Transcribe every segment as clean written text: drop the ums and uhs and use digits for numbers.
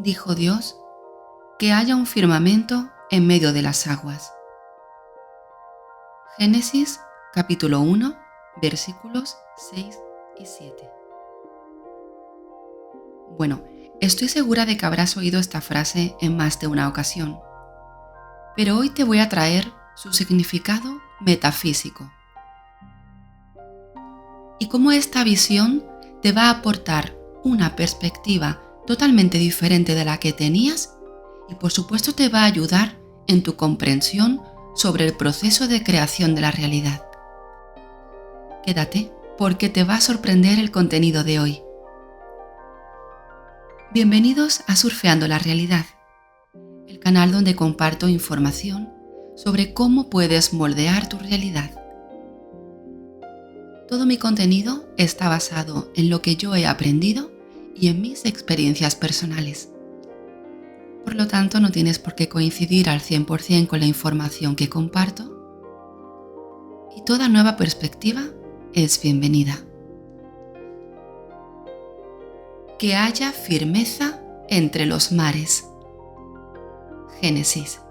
dijo Dios, que haya un firmamento en medio de las aguas. Génesis capítulo 1, versículos 6 y 7. Bueno, estoy segura de que habrás oído esta frase en más de una ocasión, pero hoy te voy a traer su significado metafísico y cómo esta visión te va a aportar una perspectiva totalmente diferente de la que tenías y por supuesto te va a ayudar en tu comprensión sobre el proceso de creación de la realidad. Quédate porque te va a sorprender el contenido de hoy. Bienvenidos a Surfeando la Realidad, el canal donde comparto información sobre cómo puedes moldear tu realidad. Todo mi contenido está basado en lo que yo he aprendido y en mis experiencias personales. Por lo tanto, no tienes por qué coincidir al 100% con la información que comparto y toda nueva perspectiva es bienvenida. Que haya firmeza entre los mares. Génesis.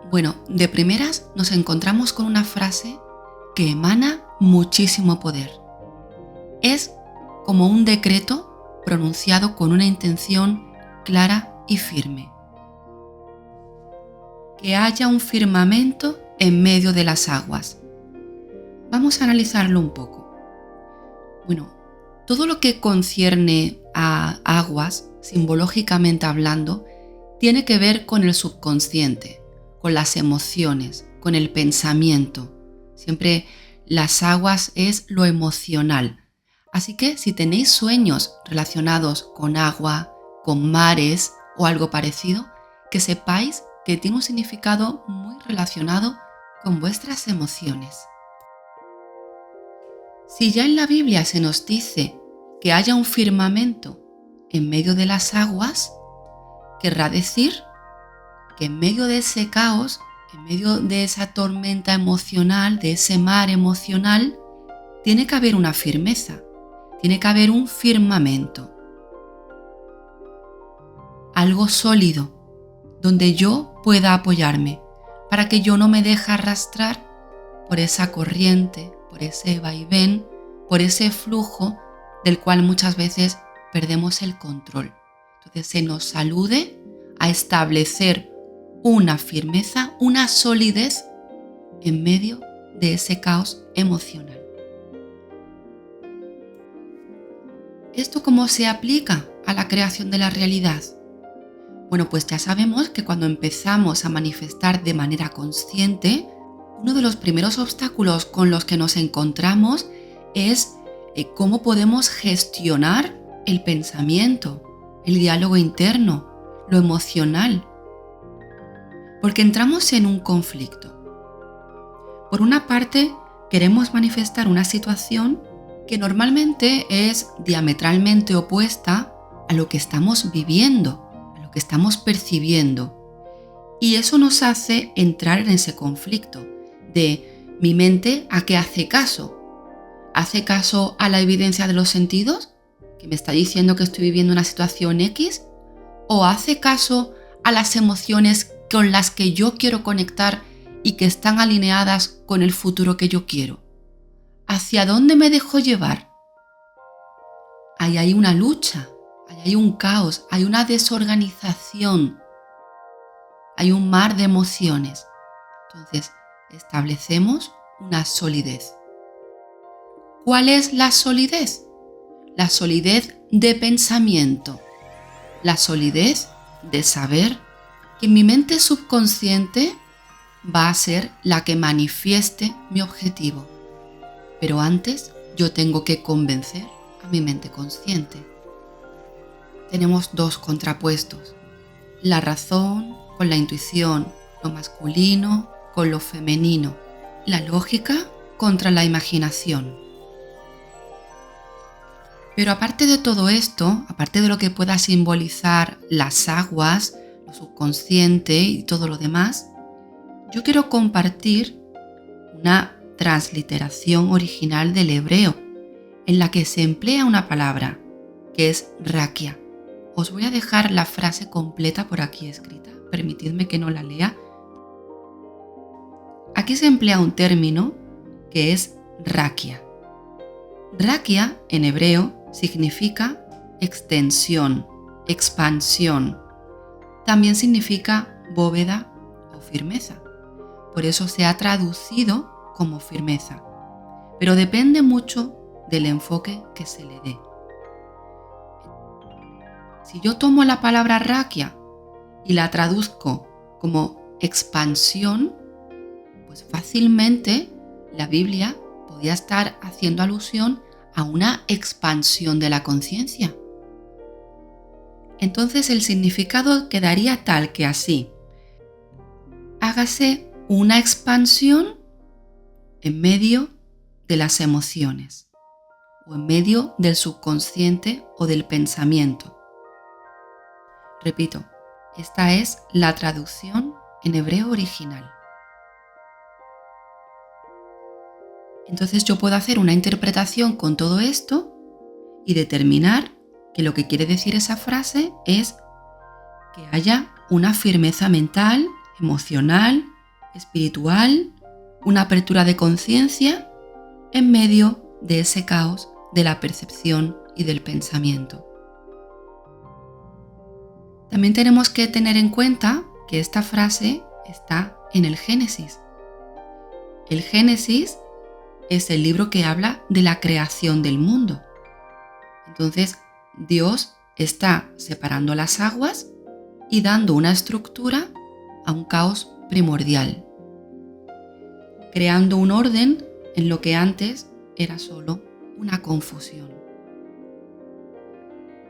Bueno, de primeras nos encontramos con una frase que emana muchísimo poder. Es como un decreto pronunciado con una intención clara y firme. Que haya un firmamento en medio de las aguas. Vamos a analizarlo un poco. Bueno, todo lo que concierne a aguas, simbológicamente hablando, tiene que ver con el subconsciente, con las emociones, con el pensamiento. Siempre las aguas es lo emocional. Así que si tenéis sueños relacionados con agua, con mares o algo parecido, que sepáis que tiene un significado muy relacionado con vuestras emociones. Si ya en la Biblia se nos dice que haya un firmamento en medio de las aguas, querrá decir que en medio de ese caos, en medio de esa tormenta emocional, de ese mar emocional, tiene que haber una firmeza, tiene que haber un firmamento. Algo sólido, donde yo pueda apoyarme, para que yo no me deje arrastrar por esa corriente, por ese vaivén, por ese flujo del cual muchas veces perdemos el control. Entonces se nos alude a establecer una firmeza, una solidez en medio de ese caos emocional. ¿Esto cómo se aplica a la creación de la realidad? Bueno, pues ya sabemos que cuando empezamos a manifestar de manera consciente, uno de los primeros obstáculos con los que nos encontramos es cómo podemos gestionar el pensamiento, el diálogo interno, lo emocional. Porque entramos en un conflicto. Por una parte, queremos manifestar una situación que normalmente es diametralmente opuesta a lo que estamos viviendo, a lo que estamos percibiendo. Y eso nos hace entrar en ese conflicto de mi mente a qué hace caso. ¿Hace caso a la evidencia de los sentidos, que me está diciendo que estoy viviendo una situación X? ¿O hace caso a las emociones con las que yo quiero conectar y que están alineadas con el futuro que yo quiero? ¿Hacia dónde me dejo llevar? Ahí hay una lucha, ahí hay un caos, hay una desorganización, hay un mar de emociones. Entonces, establecemos una solidez. ¿Cuál es la solidez? La solidez de pensamiento, la solidez de saber que mi mente subconsciente va a ser la que manifieste mi objetivo. Pero antes yo tengo que convencer a mi mente consciente. Tenemos dos contrapuestos, la razón con la intuición, lo masculino con lo femenino, la lógica contra la imaginación. Pero aparte de todo esto, aparte de lo que pueda simbolizar las aguas, lo subconsciente y todo lo demás, yo quiero compartir una transliteración original del hebreo, en la que se emplea una palabra, que es raquia. Os voy a dejar la frase completa por aquí escrita, permitidme que no la lea. Aquí se emplea un término que es rakia. Rakia en hebreo significa extensión, expansión. También significa bóveda o firmeza. Por eso se ha traducido como firmeza. Pero depende mucho del enfoque que se le dé. Si yo tomo la palabra rakia y la traduzco como expansión, pues fácilmente la Biblia podía estar haciendo alusión a una expansión de la conciencia. Entonces el significado quedaría tal que así: hágase una expansión en medio de las emociones o en medio del subconsciente o del pensamiento. Repito, esta es la traducción en hebreo original. Entonces yo puedo hacer una interpretación con todo esto y determinar que lo que quiere decir esa frase es que haya una firmeza mental, emocional, espiritual, una apertura de conciencia en medio de ese caos de la percepción y del pensamiento. También tenemos que tener en cuenta que esta frase está en el Génesis. El Génesis es el libro que habla de la creación del mundo. Entonces, Dios está separando las aguas y dando una estructura a un caos primordial, creando un orden en lo que antes era solo una confusión.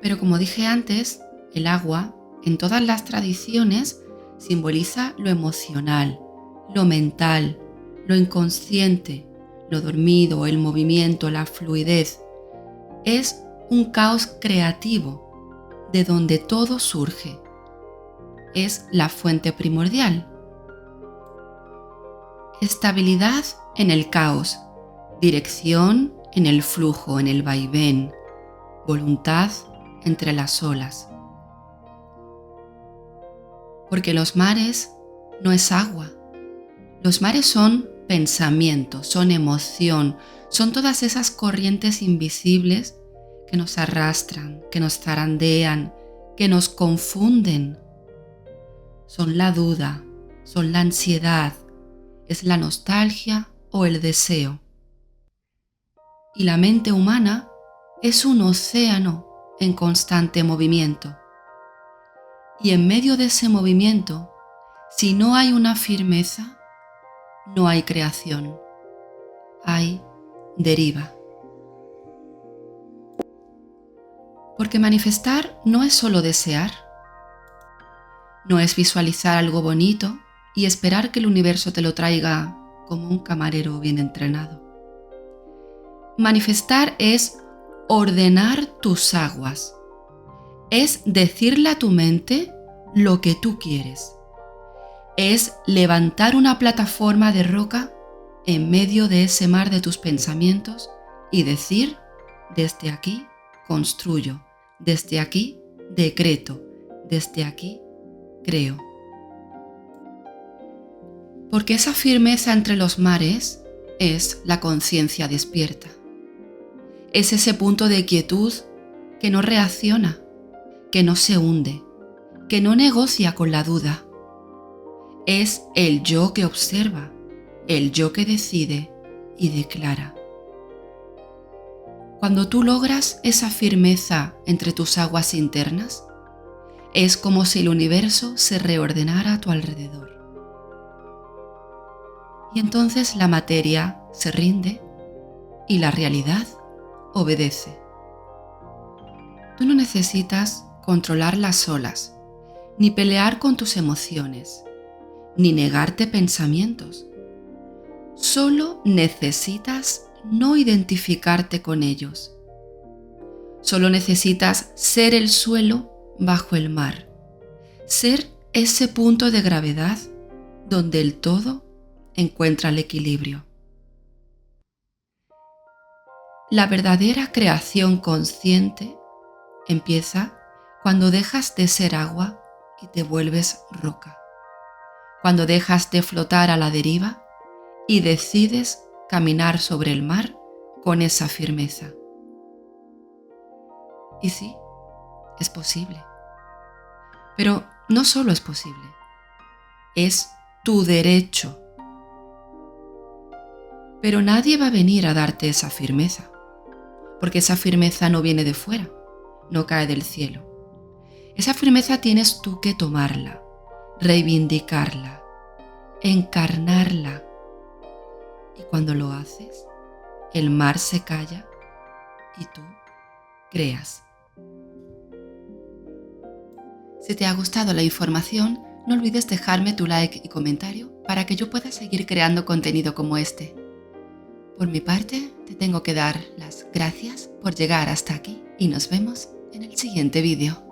Pero como dije antes, el agua en todas las tradiciones simboliza lo emocional, lo mental, lo inconsciente, lo dormido, el movimiento, la fluidez. Es un caos creativo de donde todo surge. Es la fuente primordial. Estabilidad en el caos, dirección en el flujo, en el vaivén, voluntad entre las olas. Porque los mares no es agua. Los mares son pensamiento, son emoción, son todas esas corrientes invisibles que nos arrastran, que nos zarandean, que nos confunden. Son la duda, son la ansiedad, es la nostalgia o el deseo. Y la mente humana es un océano en constante movimiento. Y en medio de ese movimiento, si no hay una firmeza, no hay creación, hay deriva. Porque manifestar no es solo desear, no es visualizar algo bonito y esperar que el universo te lo traiga como un camarero bien entrenado. Manifestar es ordenar tus aguas, es decirle a tu mente lo que tú quieres, es levantar una plataforma de roca en medio de ese mar de tus pensamientos y decir: desde aquí construyo, desde aquí decreto, desde aquí creo. Porque esa firmeza entre los mares es la conciencia despierta. Es ese punto de quietud que no reacciona, que no se hunde, que no negocia con la duda. Es el yo que observa, el yo que decide y declara. Cuando tú logras esa firmeza entre tus aguas internas, es como si el universo se reordenara a tu alrededor. Y entonces la materia se rinde y la realidad obedece. Tú no necesitas controlar las olas, ni pelear con tus emociones, ni negarte pensamientos. Solo necesitas no identificarte con ellos. Solo necesitas ser el suelo bajo el mar, ser ese punto de gravedad donde el todo encuentra el equilibrio. La verdadera creación consciente empieza Cuando dejas de ser agua y te vuelves roca. Cuando dejas de flotar a la deriva y decides caminar sobre el mar con esa firmeza. Y sí, es posible. Pero no solo es posible, es tu derecho. Pero nadie va a venir a darte esa firmeza, porque esa firmeza no viene de fuera, no cae del cielo. Esa firmeza tienes tú que tomarla, reivindicarla, encarnarla. Y cuando lo haces, el mar se calla y tú creas. Si te ha gustado la información, no olvides dejarme tu like y comentario para que yo pueda seguir creando contenido como este. Por mi parte, te tengo que dar las gracias por llegar hasta aquí y nos vemos en el siguiente vídeo.